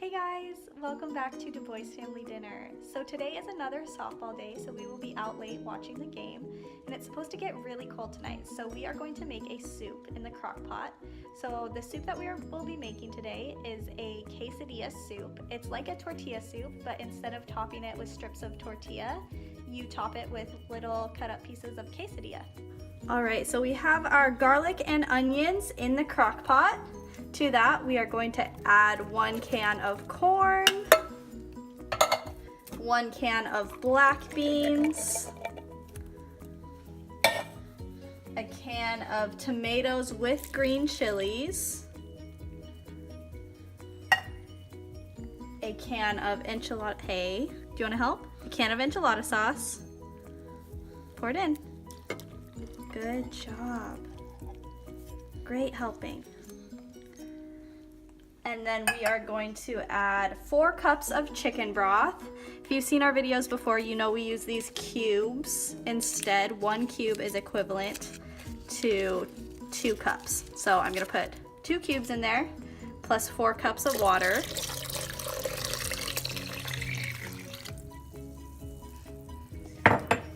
Hey guys, welcome back to Dubois Family Dinner. So today is another softball day, so we will be out late watching the game, and it's supposed to get really cold tonight, so we are going to make a soup in the crock pot. So the soup that will be making today is a quesadilla soup. It's like a tortilla soup, but instead of topping it with strips of tortilla, you top it with little cut up pieces of quesadilla. Alright, so we have our garlic and onions in the crock pot. To that, we are going to add 1 can of corn, 1 can of black beans, a can of tomatoes with green chilies, a can of enchilada, hey, do you want to help? A can of enchilada sauce. Pour it in. Good job. Great helping. And then we are going to add 4 cups of chicken broth. If you've seen our videos before, you know we use these cubes instead. 1 cube is equivalent to 2 cups. So I'm gonna put 2 cubes in there, plus 4 cups of water.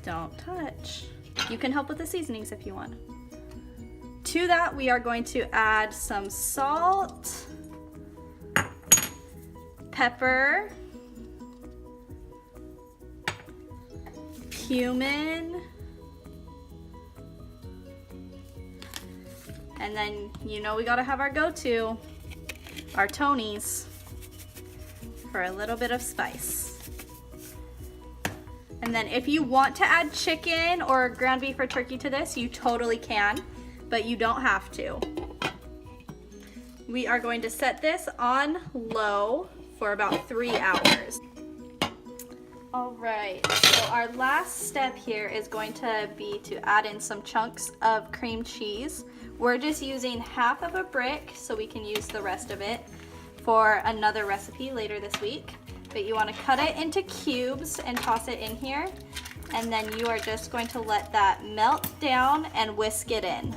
Don't touch. You can help with the seasonings if you want. To that, we are going to add some salt, pepper, cumin, and then you know we gotta have our go-to, our Tonys, for a little bit of spice. And then if you want to add chicken or ground beef or turkey to this, you totally can, but you don't have to. We are going to set this on low for about 3 hours. All right, so our last step here is going to be to add in some chunks of cream cheese. We're just using half of a brick, so we can use the rest of it for another recipe later this week. But you want to cut it into cubes and toss it in here, and then you are just going to let that melt down and whisk it in.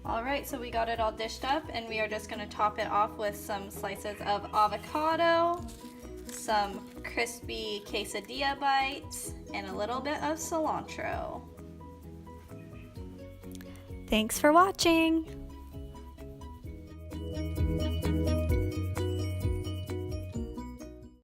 All right, so we got it all dished up, and we are just gonna top it off with some slices of avocado, some crispy quesadilla bites, and a little bit of cilantro. Thanks for watching.